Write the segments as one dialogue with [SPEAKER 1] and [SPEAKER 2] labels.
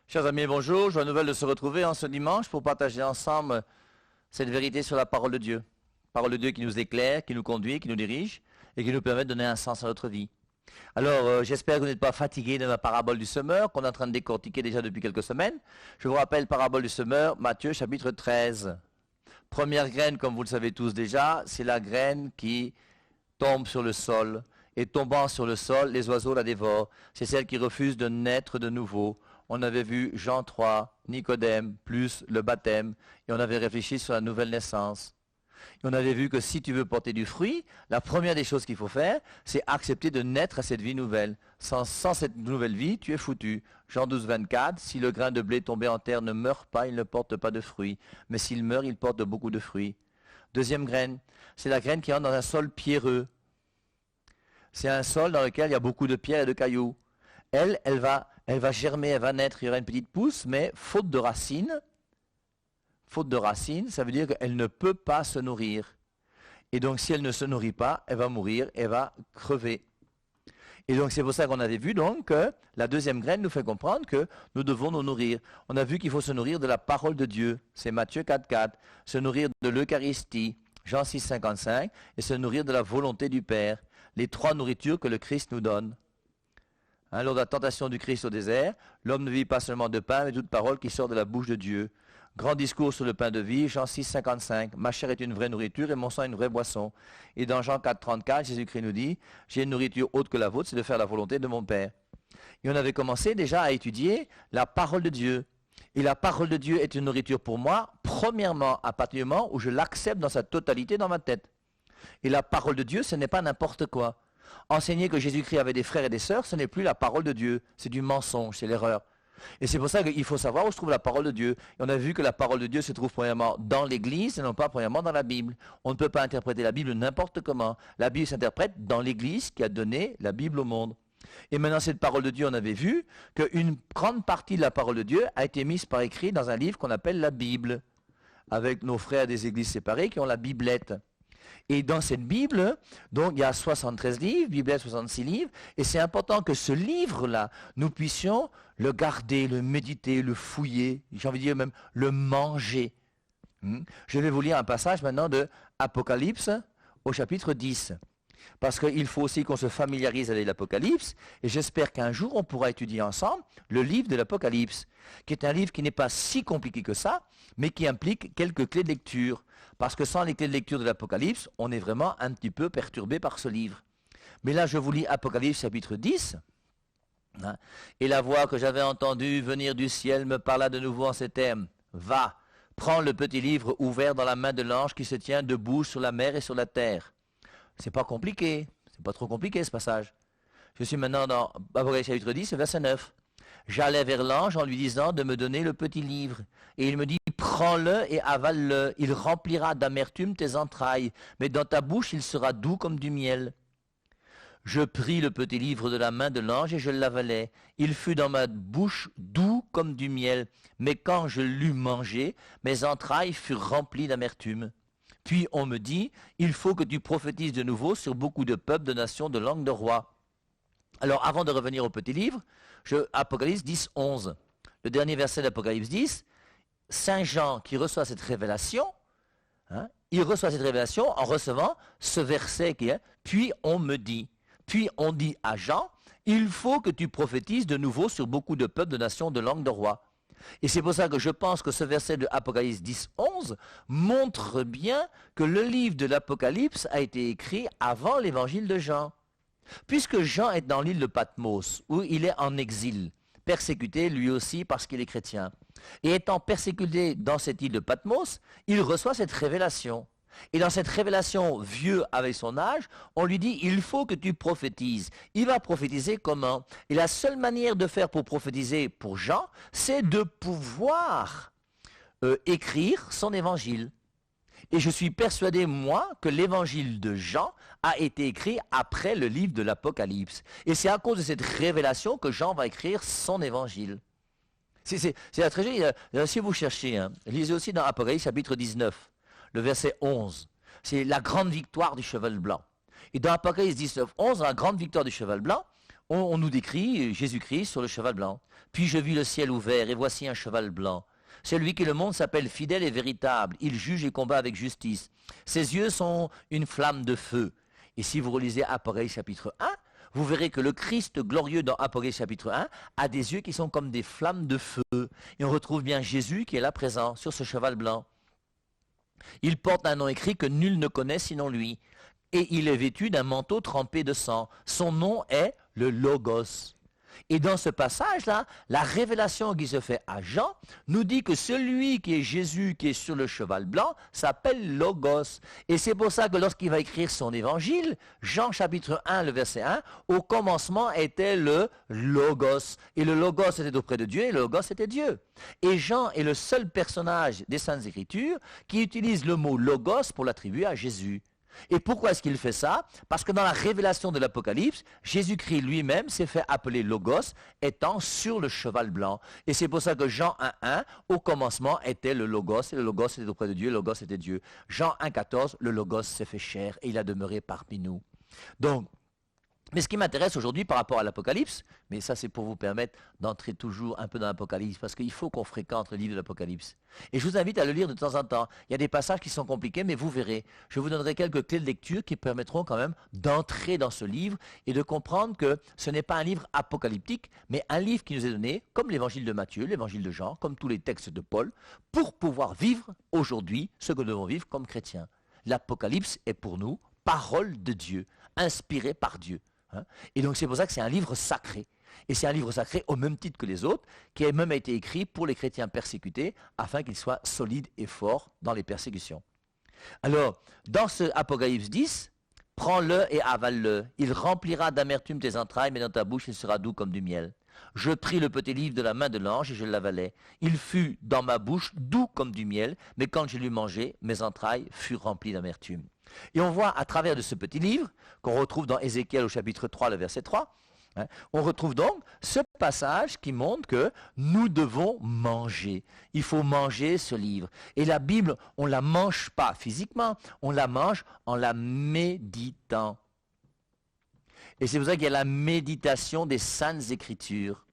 [SPEAKER 1] Chers amis, bonjour. Joie nouvelle de se retrouver en ce dimanche pour partager ensemble cette vérité sur la parole de Dieu. Parole de Dieu qui nous éclaire, qui nous conduit, qui nous dirige et qui nous permet de donner un sens à notre vie. Alors, j'espère que vous n'êtes pas fatigués de ma parabole du semeur qu'on est en train de décortiquer déjà depuis quelques semaines. Je vous rappelle, parabole du semeur, Matthieu chapitre 13. Première graine, comme vous le savez tous déjà, c'est la graine qui tombe sur le sol. Et tombant sur le sol, les oiseaux la dévorent. C'est celle qui refuse de naître de nouveau. On avait vu Jean 3, Nicodème, plus le baptême, et on avait réfléchi sur la nouvelle naissance. Et on avait vu que si tu veux porter du fruit, la première des choses qu'il faut faire, c'est accepter de naître à cette vie nouvelle. Sans cette nouvelle vie, tu es foutu. Jean 12, 24, si le grain de blé tombé en terre ne meurt pas, il ne porte pas de fruit. Mais s'il meurt, il porte beaucoup de fruits. Deuxième graine, c'est la graine qui entre dans un sol pierreux. C'est un sol dans lequel il y a beaucoup de pierres et de cailloux. Elle va germer, elle va naître, il y aura une petite pousse, mais faute de racines, ça veut dire qu'elle ne peut pas se nourrir. Et donc si elle ne se nourrit pas, elle va mourir, elle va crever. Et donc c'est pour ça qu'on avait vu donc que la deuxième graine nous fait comprendre que nous devons nous nourrir. On a vu qu'il faut se nourrir de la parole de Dieu, c'est Matthieu 4,4, se nourrir de l'Eucharistie, Jean 6, 55, et se nourrir de la volonté du Père. Les trois nourritures que le Christ nous donne. Lors de la tentation du Christ au désert, l'homme ne vit pas seulement de pain, mais toute parole qui sort de la bouche de Dieu. Grand discours sur le pain de vie, Jean 6, 55. Ma chair est une vraie nourriture et mon sang une vraie boisson. Et dans Jean 4, 34, Jésus-Christ nous dit, j'ai une nourriture autre que la vôtre, c'est de faire la volonté de mon Père. Et on avait commencé déjà à étudier la parole de Dieu. Et la parole de Dieu est une nourriture pour moi, premièrement, à partir du moment où je l'accepte dans sa totalité dans ma tête. Et la parole de Dieu, ce n'est pas n'importe quoi. Enseigner que Jésus-Christ avait des frères et des sœurs, ce n'est plus la parole de Dieu, c'est du mensonge, c'est l'erreur. Et c'est pour ça qu'il faut savoir où se trouve la parole de Dieu. Et on a vu que la parole de Dieu se trouve premièrement dans l'Église et non pas premièrement dans la Bible. On ne peut pas interpréter la Bible n'importe comment. La Bible s'interprète dans l'Église qui a donné la Bible au monde. Et maintenant, cette parole de Dieu, on avait vu qu'une grande partie de la parole de Dieu a été mise par écrit dans un livre qu'on appelle la Bible, avec nos frères des églises séparées qui ont la Biblette. Et dans cette Bible, donc il y a 73 livres, Biblette 66 livres, et c'est important que ce livre-là, nous puissions le garder, le méditer, le fouiller, j'ai envie de dire même le manger. Je vais vous lire un passage maintenant de Apocalypse au chapitre 10. Parce qu'il faut aussi qu'on se familiarise avec l'Apocalypse, et j'espère qu'un jour on pourra étudier ensemble le livre de l'Apocalypse, qui est un livre qui n'est pas si compliqué que ça, mais qui implique quelques clés de lecture. Parce que sans les clés de lecture de l'Apocalypse, on est vraiment un petit peu perturbé par ce livre. Mais là, je vous lis Apocalypse chapitre 10. Et la voix que j'avais entendue venir du ciel me parla de nouveau en ces termes. Va, prends le petit livre ouvert dans la main de l'ange qui se tient debout sur la mer et sur la terre. C'est pas compliqué, c'est pas trop compliqué ce passage. Je suis maintenant dans Apocalypse chapitre 10, verset 9. J'allais vers l'ange en lui disant de me donner le petit livre. Et il me dit, prends-le et avale-le. Il remplira d'amertume tes entrailles, mais dans ta bouche il sera doux comme du miel. Je pris le petit livre de la main de l'ange et je l'avalai. Il fut dans ma bouche doux comme du miel, mais quand je l'eus mangé, mes entrailles furent remplies d'amertume. Puis on me dit, il faut que tu prophétises de nouveau sur beaucoup de peuples, de nations, de langues, de rois. Alors avant de revenir au petit livre, Apocalypse 10, 11. Le dernier verset d'Apocalypse 10, Saint Jean qui reçoit cette révélation, il reçoit cette révélation en recevant ce verset qui est, puis on me dit. Puis on dit à Jean, il faut que tu prophétises de nouveau sur beaucoup de peuples, de nations, de langues, de rois. Et c'est pour ça que je pense que ce verset de Apocalypse 10, 11 montre bien que le livre de l'Apocalypse a été écrit avant l'évangile de Jean. Puisque Jean est dans l'île de Patmos, où il est en exil, persécuté lui aussi parce qu'il est chrétien. Et étant persécuté dans cette île de Patmos, il reçoit cette révélation. Et dans cette révélation, vieux avec son âge, on lui dit, il faut que tu prophétises. Il va prophétiser comment? Et la seule manière de faire pour prophétiser pour Jean, c'est de pouvoir écrire son évangile. Et je suis persuadé, moi, que l'évangile de Jean a été écrit après le livre de l'Apocalypse. Et c'est à cause de cette révélation que Jean va écrire son évangile. C'est la tragédie. Si vous cherchez, lisez aussi dans Apocalypse chapitre 19. Le verset 11, c'est la grande victoire du cheval blanc. Et dans Apocalypse 19, 11, dans la grande victoire du cheval blanc, on nous décrit Jésus-Christ sur le cheval blanc. Puis je vis le ciel ouvert, et voici un cheval blanc. Celui qui le monte s'appelle fidèle et véritable. Il juge et combat avec justice. Ses yeux sont une flamme de feu. Et si vous relisez Apocalypse chapitre 1, vous verrez que le Christ glorieux dans Apocalypse chapitre 1 a des yeux qui sont comme des flammes de feu. Et on retrouve bien Jésus qui est là présent sur ce cheval blanc. Il porte un nom écrit que nul ne connaît sinon lui. Et il est vêtu d'un manteau trempé de sang. Son nom est le Logos. Et dans ce passage-là, la révélation qui se fait à Jean nous dit que celui qui est Jésus, qui est sur le cheval blanc, s'appelle Logos. Et c'est pour ça que lorsqu'il va écrire son évangile, Jean chapitre 1, le verset 1, au commencement était le Logos. Et le Logos était auprès de Dieu et le Logos était Dieu. Et Jean est le seul personnage des Saintes Écritures qui utilise le mot Logos pour l'attribuer à Jésus. Et pourquoi est-ce qu'il fait ça? Parce que dans la révélation de l'Apocalypse, Jésus-Christ lui-même s'est fait appeler Logos, étant sur le cheval blanc. Et c'est pour ça que Jean 1.1, au commencement, était le Logos, et le Logos était auprès de Dieu, le Logos était Dieu. Jean 1.14, le Logos s'est fait chair, et il a demeuré parmi nous. Donc, mais ce qui m'intéresse aujourd'hui par rapport à l'Apocalypse, mais ça c'est pour vous permettre d'entrer toujours un peu dans l'Apocalypse, parce qu'il faut qu'on fréquente le livre de l'Apocalypse. Et je vous invite à le lire de temps en temps. Il y a des passages qui sont compliqués, mais vous verrez. Je vous donnerai quelques clés de lecture qui permettront quand même d'entrer dans ce livre et de comprendre que ce n'est pas un livre apocalyptique, mais un livre qui nous est donné, comme l'évangile de Matthieu, l'évangile de Jean, comme tous les textes de Paul, pour pouvoir vivre aujourd'hui ce que nous devons vivre comme chrétiens. L'Apocalypse est pour nous parole de Dieu, inspirée par Dieu. Et donc c'est pour ça que c'est un livre sacré. Et c'est un livre sacré au même titre que les autres, qui a même été écrit pour les chrétiens persécutés, afin qu'ils soient solides et forts dans les persécutions. Alors, dans ce Apocalypse 10, prends-le et avale-le. Il remplira d'amertume tes entrailles, mais dans ta bouche il sera doux comme du miel. Je pris le petit livre de la main de l'ange et je l'avalai. Il fut dans ma bouche doux comme du miel, mais quand je l'eus mangé, mes entrailles furent remplies d'amertume. Et on voit à travers de ce petit livre, qu'on retrouve dans Ézéchiel au chapitre 3, le verset 3, on retrouve donc ce passage qui montre que nous devons manger. Il faut manger ce livre. Et la Bible, on ne la mange pas physiquement, on la mange en la méditant. Et c'est pour ça qu'il y a la méditation des Saintes Écritures.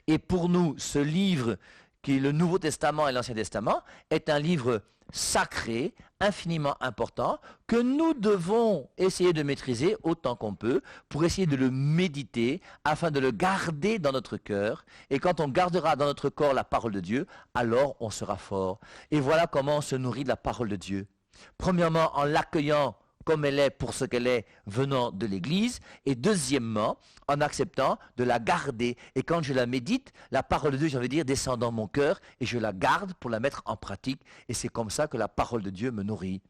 [SPEAKER 1] Et pour nous, ce livre, qui est le Nouveau Testament et l'Ancien Testament, est un livre sacré, infiniment important, que nous devons essayer de maîtriser autant qu'on peut, pour essayer de le méditer, afin de le garder dans notre cœur. Et quand on gardera dans notre corps la parole de Dieu, alors on sera fort. Et voilà comment on se nourrit de la parole de Dieu. Premièrement, en l'accueillant comme elle est pour ce qu'elle est venant de l'Église, et deuxièmement, en acceptant de la garder. Et quand je la médite, la parole de Dieu, j'en veux dire, descend dans mon cœur, et je la garde pour la mettre en pratique, et c'est comme ça que la parole de Dieu me nourrit.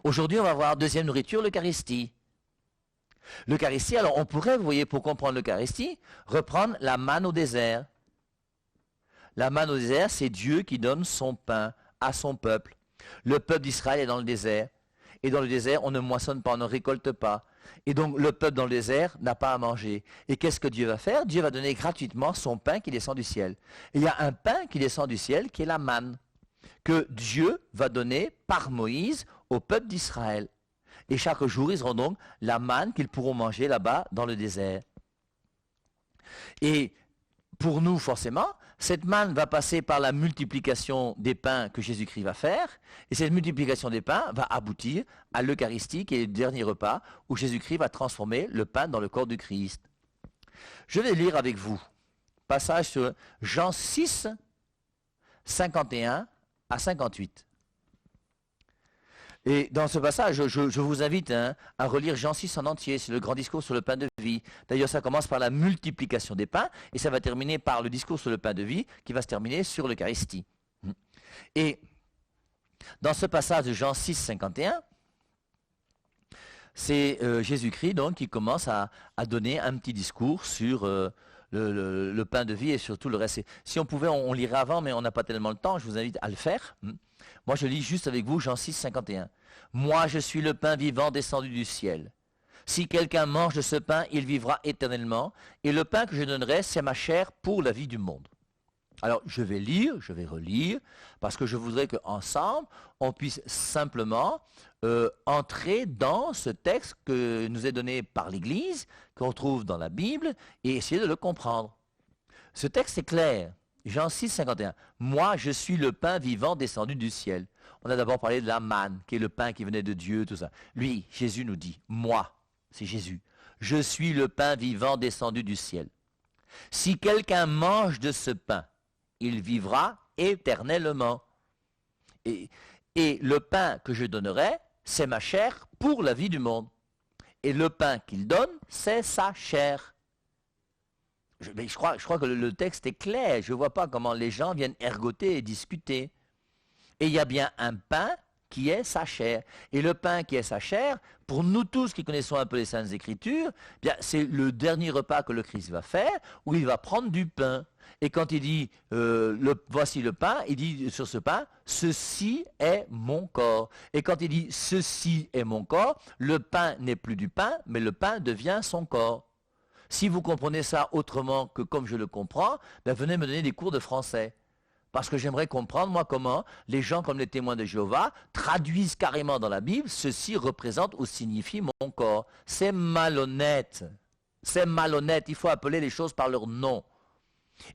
[SPEAKER 1] Aujourd'hui, on va voir deuxième nourriture, l'Eucharistie. L'Eucharistie, alors on pourrait, vous voyez, pour comprendre l'Eucharistie, reprendre la manne au désert. La manne au désert, c'est Dieu qui donne son pain à son peuple. Le peuple d'Israël est dans le désert. Et dans le désert, on ne moissonne pas, on ne récolte pas. Et donc le peuple dans le désert n'a pas à manger. Et qu'est-ce que Dieu va faire? Dieu va donner gratuitement son pain qui descend du ciel. Et il y a un pain qui descend du ciel qui est la manne, que Dieu va donner par Moïse au peuple d'Israël. Et chaque jour, ils auront donc la manne qu'ils pourront manger là-bas dans le désert. Et pour nous, forcément, cette manne va passer par la multiplication des pains que Jésus-Christ va faire, et cette multiplication des pains va aboutir à l'Eucharistie, qui est le dernier repas, où Jésus-Christ va transformer le pain dans le corps du Christ. Je vais lire avec vous, passage sur Jean 6, 51 à 58. Et dans ce passage, je vous invite à relire Jean 6 en entier, c'est le grand discours sur le pain de vie. D'ailleurs, ça commence par la multiplication des pains, et ça va terminer par le discours sur le pain de vie, qui va se terminer sur l'Eucharistie. Et dans ce passage de Jean 6, 51, c'est Jésus-Christ donc qui commence à donner un petit discours sur le pain de vie et sur tout le reste. Si on pouvait, on lirait avant, mais on n'a pas tellement le temps, je vous invite à le faire. Moi, je lis juste avec vous Jean 6, 51. « Moi, je suis le pain vivant descendu du ciel. Si quelqu'un mange de ce pain, il vivra éternellement, et le pain que je donnerai, c'est ma chair pour la vie du monde. » Alors, je vais lire, je vais relire, parce que je voudrais qu'ensemble, on puisse simplement entrer dans ce texte que nous est donné par l'Église, qu'on trouve dans la Bible, et essayer de le comprendre. Ce texte est clair. Jean 6, 51. Moi, je suis le pain vivant descendu du ciel. On a d'abord parlé de la manne, qui est le pain qui venait de Dieu, tout ça. Lui, Jésus nous dit, moi, c'est Jésus, je suis le pain vivant descendu du ciel. Si quelqu'un mange de ce pain, il vivra éternellement. Et le pain que je donnerai, c'est ma chair pour la vie du monde. Et le pain qu'il donne, c'est sa chair. Je crois que le texte est clair. Je ne vois pas comment les gens viennent ergoter et discuter. Et il y a bien un pain qui est sa chair. Et le pain qui est sa chair, pour nous tous qui connaissons un peu les Saintes Écritures, bien, c'est le dernier repas que le Christ va faire, où il va prendre du pain. Et quand il dit, voici le pain, il dit sur ce pain, ceci est mon corps. Et quand il dit, ceci est mon corps, le pain n'est plus du pain, mais le pain devient son corps. Si vous comprenez ça autrement que comme je le comprends, ben venez me donner des cours de français. Parce que j'aimerais comprendre, moi, comment les gens comme les témoins de Jéhovah traduisent carrément dans la Bible, ceci représente ou signifie mon corps. C'est malhonnête. C'est malhonnête. Il faut appeler les choses par leur nom.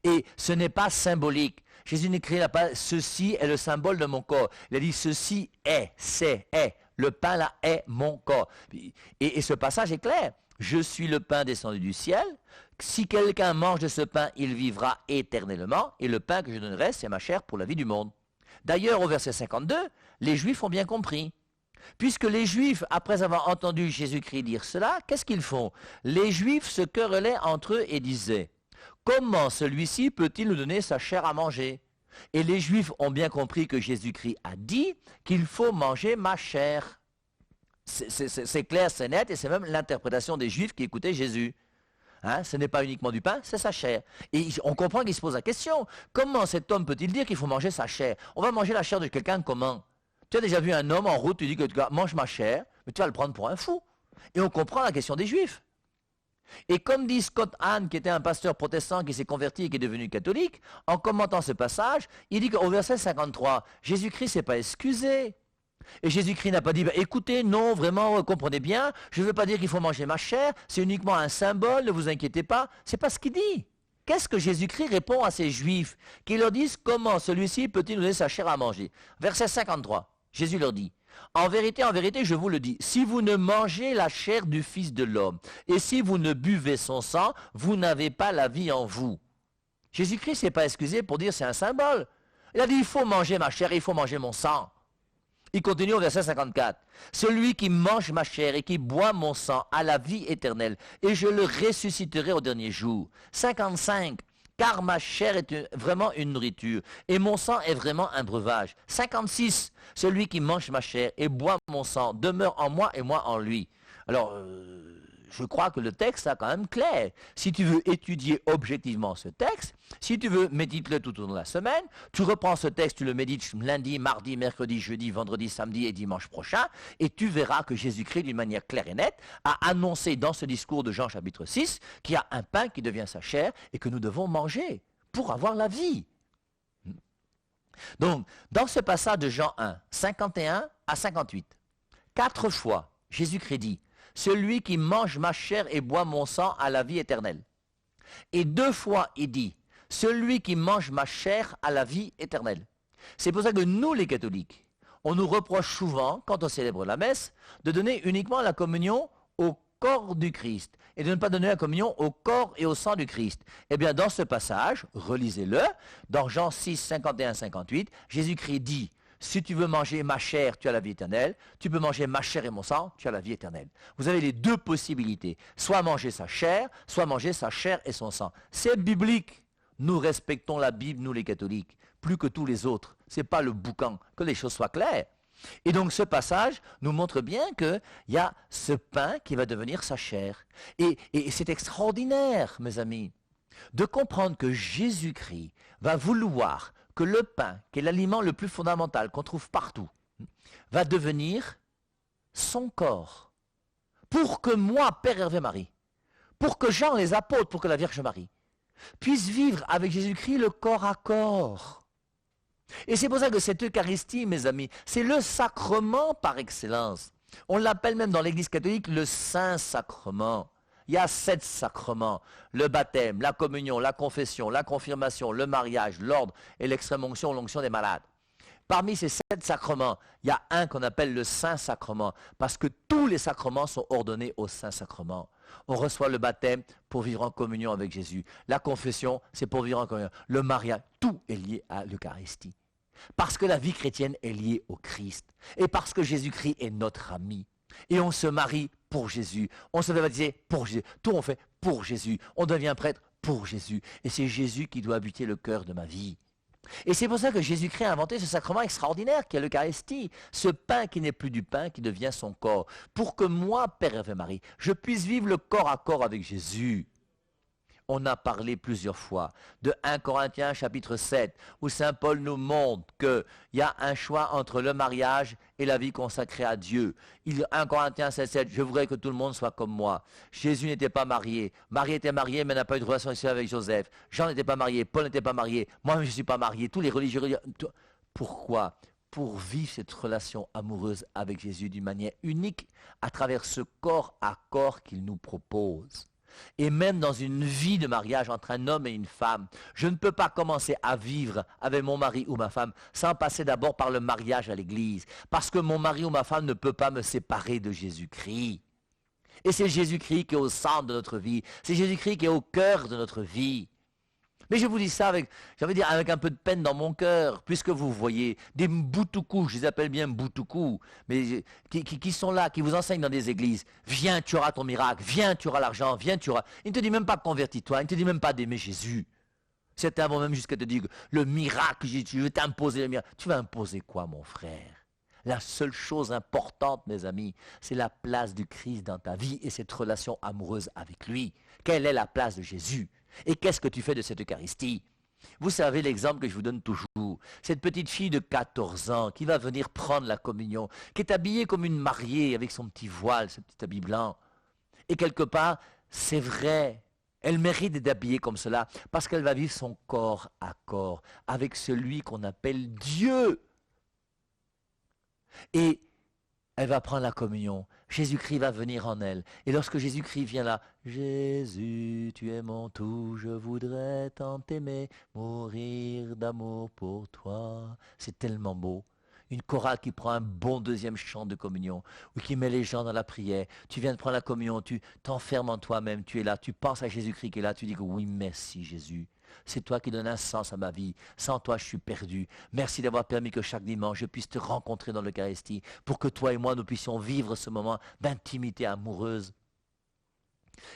[SPEAKER 1] Et ce n'est pas symbolique. Jésus n'écrit pas, ceci est le symbole de mon corps. Il a dit, ceci est, c'est, est. Le pain là est mon corps. Et ce passage est clair. Je suis le pain descendu du ciel. Si quelqu'un mange de ce pain, il vivra éternellement. Et le pain que je donnerai, c'est ma chair pour la vie du monde. D'ailleurs, au verset 52, les Juifs ont bien compris. Puisque les Juifs, après avoir entendu Jésus-Christ dire cela, qu'est-ce qu'ils font? Les Juifs se querellaient entre eux et disaient, comment celui-ci peut-il nous donner sa chair à manger? Et les Juifs ont bien compris que Jésus-Christ a dit qu'il faut manger ma chair. C'est clair, c'est net, et c'est même l'interprétation des Juifs qui écoutaient Jésus. Hein, ce n'est pas uniquement du pain, c'est sa chair. Et on comprend qu'il se pose la question, comment cet homme peut-il dire qu'il faut manger sa chair? On va manger la chair de quelqu'un comment? Tu as déjà vu un homme en route, tu dis que tu mange ma chair, mais tu vas le prendre pour un fou. Et on comprend la question des Juifs. Et comme dit Scott Hahn, qui était un pasteur protestant qui s'est converti et qui est devenu catholique, en commentant ce passage, il dit qu'au verset 53, Jésus-Christ ne s'est pas excusé. Et Jésus-Christ n'a pas dit, écoutez, non, vraiment, comprenez bien, je ne veux pas dire qu'il faut manger ma chair, c'est uniquement un symbole, ne vous inquiétez pas. C'est pas ce qu'il dit. Qu'est-ce que Jésus-Christ répond à ces Juifs qui leur disent, comment celui-ci peut-il nous donner sa chair à manger? Verset 53, Jésus leur dit, en vérité, je vous le dis, si vous ne mangez la chair du Fils de l'homme, et si vous ne buvez son sang, vous n'avez pas la vie en vous. Jésus-Christ ne s'est pas excusé pour dire c'est un symbole. Il a dit, il faut manger ma chair, il faut manger mon sang. Il continue au verset 54. Celui qui mange ma chair et qui boit mon sang a la vie éternelle, et je le ressusciterai au dernier jour. 55. Car ma chair est vraiment une nourriture, et mon sang est vraiment un breuvage. 56. Celui qui mange ma chair et boit mon sang demeure en moi et moi en lui. Alors, je crois que le texte est quand même clair. Si tu veux étudier objectivement ce texte, si tu veux méditer-le tout au long de la semaine, tu reprends ce texte, tu le médites lundi, mardi, mercredi, jeudi, vendredi, samedi et dimanche prochain, et tu verras que Jésus-Christ, d'une manière claire et nette, a annoncé dans ce discours de Jean chapitre 6 qu'il y a un pain qui devient sa chair et que nous devons manger pour avoir la vie. Donc, dans ce passage de Jean 1, 51 à 58, 4 fois, Jésus-Christ dit, celui qui mange ma chair et boit mon sang a la vie éternelle. Et 2 fois, il dit, celui qui mange ma chair a la vie éternelle. C'est pour ça que nous, les catholiques, on nous reproche souvent, quand on célèbre la messe, de donner uniquement la communion au corps du Christ et de ne pas donner la communion au corps et au sang du Christ. Eh bien, dans ce passage, relisez-le, dans Jean 6, 51, 58, Jésus-Christ dit, si tu veux manger ma chair, tu as la vie éternelle. Tu peux manger ma chair et mon sang, tu as la vie éternelle. Vous avez les 2 possibilités. Soit manger sa chair et son sang. C'est biblique. Nous respectons la Bible, nous les catholiques, plus que tous les autres. Ce n'est pas le boucan. Que les choses soient claires. Et donc ce passage nous montre bien qu'il y a ce pain qui va devenir sa chair. Et c'est extraordinaire, mes amis, de comprendre que Jésus-Christ va vouloir que le pain, qui est l'aliment le plus fondamental qu'on trouve partout, va devenir son corps. Pour que moi, Père Hervé Marie, pour que Jean les apôtres, pour que la Vierge Marie, puisse vivre avec Jésus-Christ le corps à corps. Et c'est pour ça que cette Eucharistie, mes amis, c'est le sacrement par excellence. On l'appelle même dans l'Église catholique le Saint-Sacrement. Il y a 7 sacrements, le baptême, la communion, la confession, la confirmation, le mariage, l'ordre et l'extrême-onction, l'onction des malades. Parmi ces 7 sacrements, il y a un qu'on appelle le Saint-Sacrement, parce que tous les sacrements sont ordonnés au Saint-Sacrement. On reçoit le baptême pour vivre en communion avec Jésus. La confession, c'est pour vivre en communion. Le mariage, tout est lié à l'Eucharistie. Parce que la vie chrétienne est liée au Christ. Et parce que Jésus-Christ est notre ami. Et on se marie pour Jésus. On se fait baptiser pour Jésus. Tout on fait pour Jésus. On devient prêtre pour Jésus. Et c'est Jésus qui doit habiter le cœur de ma vie. Et c'est pour ça que Jésus-Christ a inventé ce sacrement extraordinaire qui est l'Eucharistie. Ce pain qui n'est plus du pain, qui devient son corps. Pour que moi, Père et Marie, je puisse vivre le corps à corps avec Jésus. On a parlé plusieurs fois de 1 Corinthiens chapitre 7, où Saint Paul nous montre qu'il y a un choix entre le mariage et la vie consacrée à Dieu. 1 Corinthiens 7, je voudrais que tout le monde soit comme moi. Jésus n'était pas marié. Marie était mariée, mais n'a pas eu de relation sexuelle avec Joseph. Jean n'était pas marié, Paul n'était pas marié. Moi, je ne suis pas marié. Tous les religieux. Pourquoi ? Pour vivre cette relation amoureuse avec Jésus d'une manière unique à travers ce corps à corps qu'il nous propose. Et même dans une vie de mariage entre un homme et une femme, je ne peux pas commencer à vivre avec mon mari ou ma femme sans passer d'abord par le mariage à l'église. Parce que mon mari ou ma femme ne peut pas me séparer de Jésus-Christ. Et c'est Jésus-Christ qui est au centre de notre vie. C'est Jésus-Christ qui est au cœur de notre vie. Mais je vous dis ça avec un peu de peine dans mon cœur, puisque vous voyez des Mboutoukous, je les appelle bien Mboutoukous, mais qui sont là, qui vous enseignent dans des églises. Viens, tu auras ton miracle, viens, tu auras l'argent, viens, tu auras... Il ne te dit même pas convertis-toi, il ne te dit même pas d'aimer Jésus. Certains vont même jusqu'à te dire le miracle, je vais t'imposer le miracle. Tu vas imposer quoi, mon frère? La seule chose importante, mes amis, c'est la place du Christ dans ta vie et cette relation amoureuse avec lui. Quelle est la place de Jésus? Et qu'est-ce que tu fais de cette Eucharistie? Vous savez l'exemple que je vous donne toujours. Cette petite fille de 14 ans qui va venir prendre la communion, qui est habillée comme une mariée avec son petit voile, ce petit habit blanc. Et quelque part, c'est vrai, elle mérite d'être habillée comme cela parce qu'elle va vivre son corps à corps avec celui qu'on appelle Dieu. Et elle va prendre la communion. Jésus-Christ va venir en elle. Et lorsque Jésus-Christ vient là, Jésus, tu es mon tout, je voudrais tant t'aimer, mourir d'amour pour toi. C'est tellement beau. Une chorale qui prend un bon deuxième chant de communion, ou qui met les gens dans la prière. Tu viens de prendre la communion, tu t'enfermes en toi-même, tu es là, tu penses à Jésus-Christ qui est là, tu dis que oui, merci Jésus. C'est toi qui donnes un sens à ma vie. Sans toi, je suis perdu. Merci d'avoir permis que chaque dimanche, je puisse te rencontrer dans l'Eucharistie pour que toi et moi, nous puissions vivre ce moment d'intimité amoureuse.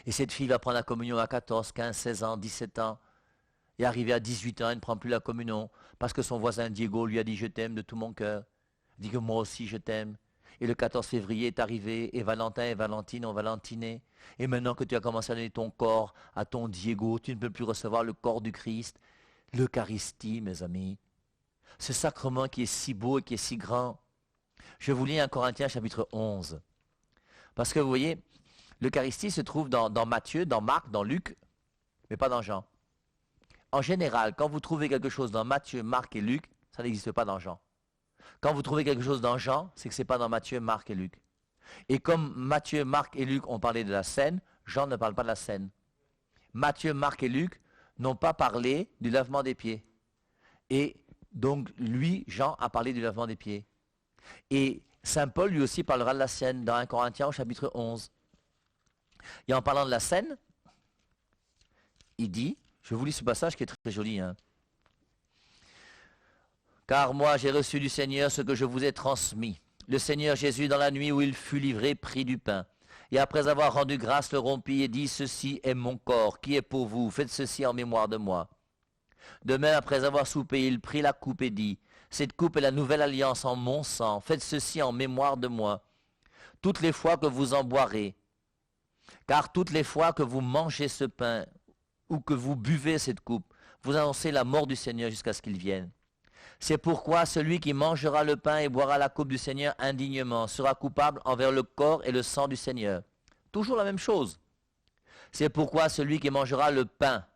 [SPEAKER 1] Et cette fille va prendre la communion à 14, 15, 16 ans, 17 ans. Et arrivée à 18 ans, elle ne prend plus la communion parce que son voisin Diego lui a dit « Je t'aime de tout mon cœur ». Il dit que moi aussi, je t'aime. Et le 14 février est arrivé, et Valentin et Valentine ont valentiné. Et maintenant que tu as commencé à donner ton corps à ton Diego, tu ne peux plus recevoir le corps du Christ. L'Eucharistie, mes amis, ce sacrement qui est si beau et qui est si grand. Je vous lis 1 Corinthiens chapitre 11. Parce que vous voyez, l'Eucharistie se trouve dans Matthieu, dans Marc, dans Luc, mais pas dans Jean. En général, quand vous trouvez quelque chose dans Matthieu, Marc et Luc, ça n'existe pas dans Jean. Quand vous trouvez quelque chose dans Jean, c'est que ce n'est pas dans Matthieu, Marc et Luc. Et comme Matthieu, Marc et Luc ont parlé de la scène, Jean ne parle pas de la scène. Matthieu, Marc et Luc n'ont pas parlé du lavement des pieds. Et donc, lui, Jean, a parlé du lavement des pieds. Et Saint Paul, lui aussi, parlera de la scène dans 1 Corinthiens au chapitre 11. Et en parlant de la scène, il dit, je vous lis ce passage qui est très joli, hein. Car moi j'ai reçu du Seigneur ce que je vous ai transmis. Le Seigneur Jésus, dans la nuit où il fut livré, prit du pain. Et après avoir rendu grâce, le rompit et dit, ceci est mon corps, qui est pour vous, faites ceci en mémoire de moi. De même, après avoir soupé, il prit la coupe et dit, cette coupe est la nouvelle alliance en mon sang, faites ceci en mémoire de moi. Toutes les fois que vous en boirez, car toutes les fois que vous mangez ce pain, ou que vous buvez cette coupe, vous annoncez la mort du Seigneur jusqu'à ce qu'il vienne. C'est pourquoi celui qui mangera le pain et boira la coupe du Seigneur indignement sera coupable envers le corps et le sang du Seigneur. Toujours la même chose. C'est pourquoi celui qui mangera le pain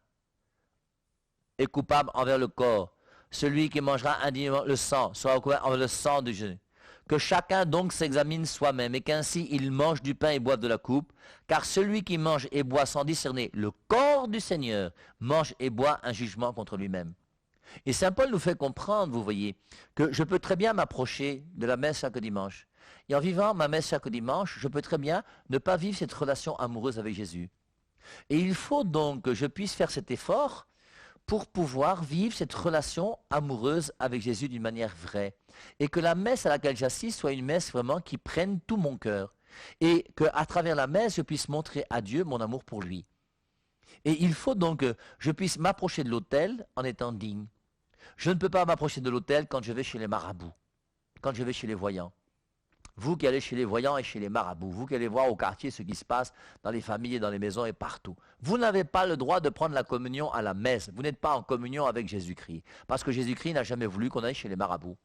[SPEAKER 1] est coupable envers le corps. Celui qui mangera indignement le sang sera coupable envers le sang du jeûne. Que chacun donc s'examine soi-même, et qu'ainsi il mange du pain et boive de la coupe, car celui qui mange et boit sans discerner le corps du Seigneur mange et boit un jugement contre lui-même. Et saint Paul nous fait comprendre, vous voyez, que je peux très bien m'approcher de la messe chaque dimanche. Et en vivant ma messe chaque dimanche, je peux très bien ne pas vivre cette relation amoureuse avec Jésus. Et il faut donc que je puisse faire cet effort pour pouvoir vivre cette relation amoureuse avec Jésus d'une manière vraie. Et que la messe à laquelle j'assiste soit une messe vraiment qui prenne tout mon cœur. Et qu'à travers la messe, je puisse montrer à Dieu mon amour pour lui. Et il faut donc que je puisse m'approcher de l'autel en étant digne. Je ne peux pas m'approcher de l'autel quand je vais chez les marabouts, quand je vais chez les voyants. Vous qui allez chez les voyants et chez les marabouts, vous qui allez voir au quartier ce qui se passe dans les familles et dans les maisons et partout. Vous n'avez pas le droit de prendre la communion à la messe. Vous n'êtes pas en communion avec Jésus-Christ. Parce que Jésus-Christ n'a jamais voulu qu'on aille chez les marabouts.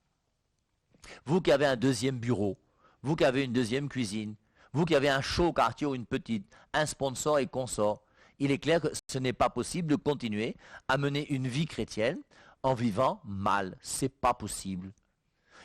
[SPEAKER 1] Vous qui avez un deuxième bureau, vous qui avez une deuxième cuisine, vous qui avez un chaud quartier ou une petite, un sponsor et consort, il est clair que ce n'est pas possible de continuer à mener une vie chrétienne en vivant mal. C'est pas possible.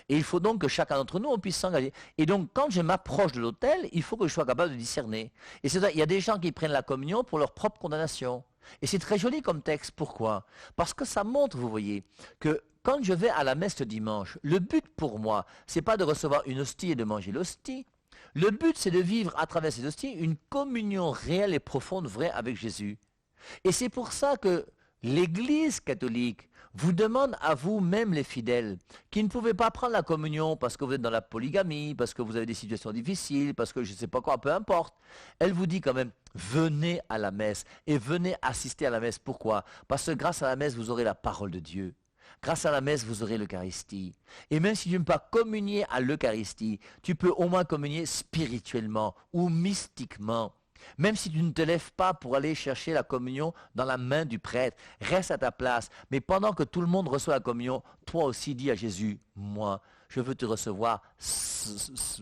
[SPEAKER 1] Et il faut donc que chacun d'entre nous, on puisse s'engager. Et donc, quand je m'approche de l'autel, il faut que je sois capable de discerner. Et c'est vrai, il y a des gens qui prennent la communion pour leur propre condamnation. Et c'est très joli comme texte. Pourquoi? Parce que ça montre, vous voyez, que quand je vais à la messe le dimanche, le but pour moi, c'est pas de recevoir une hostie et de manger l'hostie. Le but, c'est de vivre à travers ces hosties une communion réelle et profonde, vraie avec Jésus. Et c'est pour ça que l'Église catholique vous demande à vous-même les fidèles qui ne pouvez pas prendre la communion parce que vous êtes dans la polygamie, parce que vous avez des situations difficiles, parce que je ne sais pas quoi, peu importe. Elle vous dit quand même, venez à la messe et venez assister à la messe. Pourquoi? Parce que grâce à la messe, vous aurez la parole de Dieu. Grâce à la messe, vous aurez l'Eucharistie. Et même si tu ne peux pas communier à l'Eucharistie, tu peux au moins communier spirituellement ou mystiquement. Même si tu ne te lèves pas pour aller chercher la communion dans la main du prêtre, reste à ta place. Mais pendant que tout le monde reçoit la communion, toi aussi dis à Jésus, moi, je veux te recevoir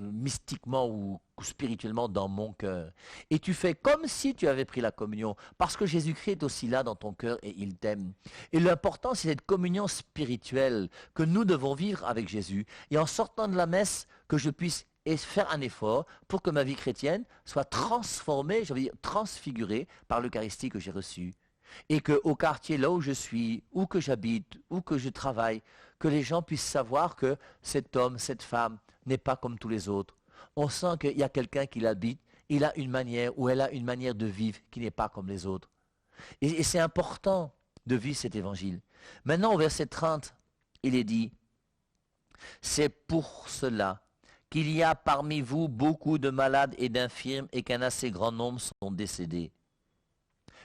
[SPEAKER 1] mystiquement ou spirituellement dans mon cœur. Et tu fais comme si tu avais pris la communion, parce que Jésus-Christ est aussi là dans ton cœur et il t'aime. Et l'important, c'est cette communion spirituelle que nous devons vivre avec Jésus. Et en sortant de la messe, que je puisse et faire un effort pour que ma vie chrétienne soit transformée, je veux dire transfigurée par l'Eucharistie que j'ai reçue. Et qu'au quartier, là où je suis, où que j'habite, où que je travaille, que les gens puissent savoir que cet homme, cette femme n'est pas comme tous les autres. On sent qu'il y a quelqu'un qui l'habite, il a une manière ou elle a une manière de vivre qui n'est pas comme les autres. Et c'est important de vivre cet évangile. Maintenant, au verset 30, il est dit, c'est pour cela qu'il y a parmi vous beaucoup de malades et d'infirmes et qu'un assez grand nombre sont décédés.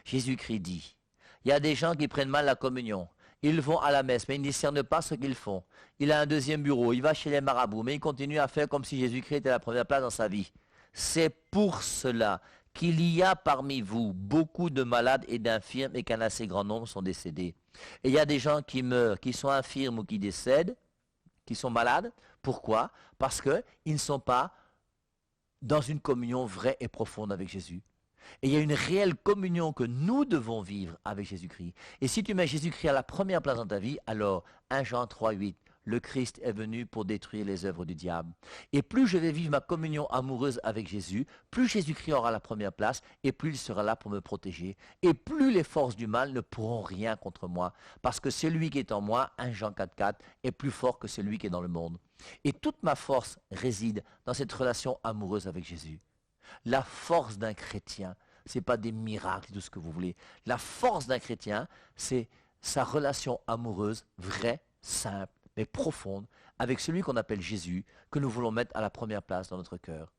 [SPEAKER 1] Jésus-Christ dit, il y a des gens qui prennent mal la communion. Ils vont à la messe, mais ils ne discernent pas ce qu'ils font. Il a un deuxième bureau, il va chez les marabouts, mais il continue à faire comme si Jésus-Christ était à la première place dans sa vie. C'est pour cela qu'il y a parmi vous beaucoup de malades et d'infirmes et qu'un assez grand nombre sont décédés. Et il y a des gens qui meurent, qui sont infirmes ou qui décèdent, qui sont malades. Pourquoi? Parce qu'ils ne sont pas dans une communion vraie et profonde avec Jésus. Et il y a une réelle communion que nous devons vivre avec Jésus-Christ. Et si tu mets Jésus-Christ à la première place dans ta vie, alors 1 Jean 3,8, le Christ est venu pour détruire les œuvres du diable. Et plus je vais vivre ma communion amoureuse avec Jésus, plus Jésus-Christ aura la première place et plus il sera là pour me protéger. Et plus les forces du mal ne pourront rien contre moi. Parce que celui qui est en moi, 1 Jean 4,4, est plus fort que celui qui est dans le monde. Et toute ma force réside dans cette relation amoureuse avec Jésus. La force d'un chrétien, ce n'est pas des miracles, tout ce que vous voulez. La force d'un chrétien, c'est sa relation amoureuse, vraie, simple, mais profonde, avec celui qu'on appelle Jésus, que nous voulons mettre à la première place dans notre cœur.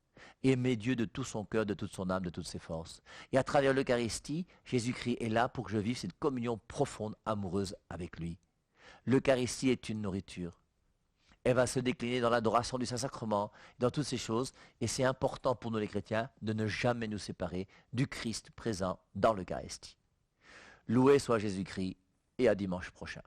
[SPEAKER 1] Aimer Dieu de tout son cœur, de toute son âme, de toutes ses forces. Et à travers l'Eucharistie, Jésus-Christ est là pour que je vive cette communion profonde, amoureuse avec lui. L'Eucharistie est une nourriture. Elle va se décliner dans l'adoration du Saint-Sacrement, dans toutes ces choses. Et c'est important pour nous les chrétiens de ne jamais nous séparer du Christ présent dans l'Eucharistie. Loué soit Jésus-Christ et à dimanche prochain.